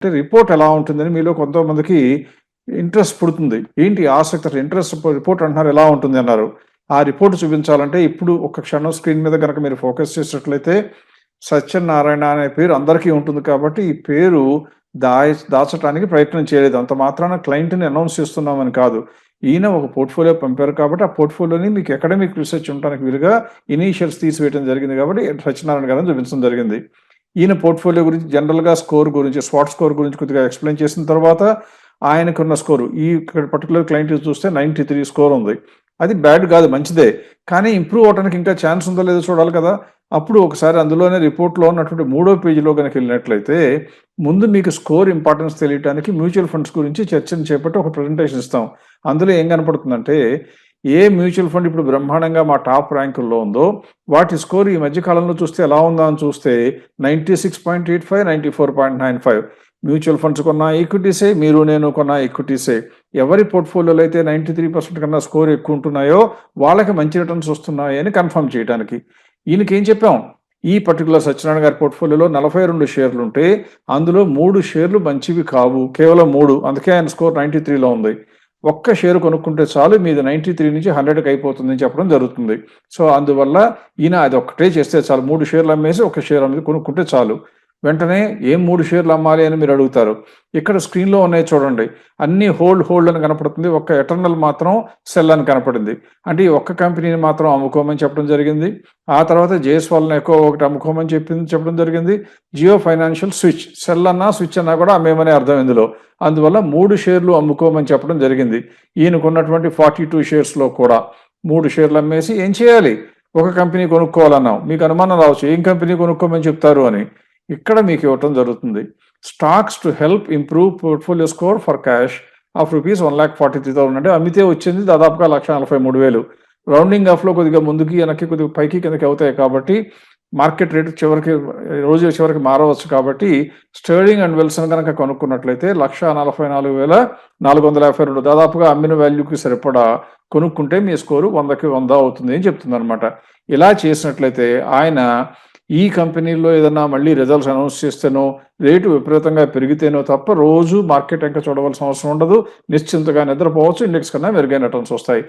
అంటే రిపోర్ట్ ఎలా ఉంటుందని మీలో కొంతమందికి ఇంట్రెస్ట్ పుడుతుంది. ఏంటి ఆసక్తి, ఇంట్రెస్ట్ రిపోర్ట్ అంటున్నారు ఎలా ఉంటుంది అన్నారు. ఆ రిపోర్ట్ చూపించాలంటే ఇప్పుడు ఒక్క క్షణం స్క్రీన్ మీద గనక మీరు ఫోకస్ చేసినట్లయితే సత్యనారాయణ అనే పేరు అందరికీ ఉంటుంది కాబట్టి ఈ పేరు దాచటానికి ప్రయత్నం చేయలేదు. అంత మాత్రాన క్లయింట్‌ని అనౌన్స్ చేస్తున్నామని కాదు. ఈయన ఒక పోర్ట్‌ఫోలియో పంపారు కాబట్టి ఆ పోర్ట్‌ఫోలియోని మీకు అకాడమిక్ రీసెర్చ్ ఉండటానికి వీలుగా ఇనీషియల్స్ తీసివేయడం జరిగింది కాబట్టి సత్యనారాయణ గారని చూపించడం జరిగింది. ఈయన పోర్ట్‌ఫోలియో గురించి జనరల్‌గా స్కోర్ గురించి స్వాట్ స్కోర్ గురించి కొద్దిగా ఎక్స్‌ప్లెయిన్ చేసిన తర్వాత ఆయనకున్న స్కోరు ఈ ఇక్కడ పర్టిక్యులర్ క్లయింట్ చూస్తే 93 స్కోర్ ఉంది. అది బ్యాడ్ కాదు మంచిదే. కానీ ఇంప్రూవ్ అవ్వడానికి ఇంకా ఛాన్స్ ఉందో లేదో చూడాలి కదా! అప్పుడు ఒకసారి అందులోనే రిపోర్ట్‌లో ఉన్నటువంటి మూడో పేజీలో గనక వెళ్ళినట్లయితే ముందు మీకు స్కోర్ ఇంపార్టెన్స్ తెలియటానికి మ్యూచువల్ ఫండ్స్ గురించి చర్చను చేపట్టి ఒక ప్రెజెంటేషన్ ఇస్తాం. అందులో ఏం కనపడుతుందంటే ఏ మ్యూచువల్ ఫండ్ ఇప్పుడు బ్రహ్మాండంగా మా టాప్ ర్యాంకుల్లో ఉందో వాటి స్కోర్ ఈ మధ్య కాలంలో చూస్తే ఎలా ఉందా అని చూస్తే 96.85, 94.95 మ్యూచువల్ ఫండ్స్ కొన్న ఈక్విటీసే, మీరు నేను కొన్న ఈక్విటీసే. ఎవరి పోర్ట్‌ఫోలియోలో అయితే 93% కన్నా స్కోర్ ఎక్కువ ఉంటున్నాయో వాళ్ళకి మంచి రిటర్న్స్ వస్తున్నాయి అని కన్ఫర్మ్ చేయడానికి. ఈయనకేం చెప్పాం? ఈ పర్టిక్యులర్ సత్యనారాయణ గారి పోర్ట్‌ఫోలియోలో 42 షేర్లుంటే అందులో 3 షేర్లు మంచివి కావు. కేవలం 3. అందుకే ఆయన స్కోర్ 93లో ఉంది. ఒక్క షేర్ కొనుక్కుంటే చాలు మీది 93 నుంచి 100కి అయిపోతుందని చెప్పడం జరుగుతుంది. సో, అందువల్ల ఈయన అదొక్కటే చేస్తే చాలు. 3 షేర్లు అమ్మేసి ఒక షేర్ అనేది కొనుక్కుంటే చాలు. వెంటనే ఏం 3 షేర్లు అమ్మాలి అని మీరు అడుగుతారు. ఇక్కడ స్క్రీన్‌లో ఉన్నాయి చూడండి. అన్నీ హోల్డ్ అని కనపడుతుంది. ఒక్క ఎటర్నల్ మాత్రం సెల్ అని కనపడింది. అంటే ఈ ఒక్క కంపెనీని మాత్రం అమ్ముకోమని చెప్పడం జరిగింది. ఆ తర్వాత జేఎస్‌వాల్‌ని ఒకటి అమ్ముకోమని చెప్పడం జరిగింది. జియో ఫైనాన్షియల్ సెల్ అన్నా, స్విచ్ అన్నా కూడా అమ్మేమనే అర్థం ఇందులో. అందువల్ల 3 షేర్లు అమ్ముకోమని చెప్పడం జరిగింది. ఈయనకున్నటువంటి 42 షేర్స్‌లో కూడా 3 షేర్లు అమ్మేసి ఏం చేయాలి? ఒక కంపెనీ కొనుక్కోవాలన్నాం. మీకు అనుమానం రావచ్చు. ఏం కంపెనీ కొనుక్కోమని చెప్తారు అని. ఇక్కడ మీకు ఇవ్వటం జరుగుతుంది. Stocks to help improve portfolio score for cash of rupees 1,43,000 అంటే అమ్మితే వచ్చింది దాదాపుగా 1,43,000. రౌండింగ్ ఆఫ్‌లో కొద్దిగా ముందుకి, వెనక్కి కొద్దిగా పైకి, కిందకి అవుతాయి కాబట్టి మార్కెట్ రేట్ రోజు చివరికి మారవచ్చు కాబట్టి స్టెర్లింగ్ అండ్ విల్సన్ గనక కొనుక్కున్నట్లయితే 1,44,452 దాదాపుగా అమ్మిన వాల్యూకి సరిపడా కొనుక్కుంటే మీ స్కోరు 100కి 100 అవుతుంది అని చెప్తుందనమాట. ఇలా చేసినట్లయితే ఆయన ఈ కంపెనీల్లో ఏదన్నా మళ్ళీ రిజల్ట్స్ అనౌన్స్ చేస్తేనో, రేటు విపరీతంగా పెరిగితేనో తప్ప రోజు మార్కెట్ ఇంకా చూడవలసిన అవసరం ఉండదు. నిశ్చింతగా నిద్రపోవచ్చు. ఇండెక్స్ కన్నా మెరుగైన రిటర్న్స్ వస్తాయి.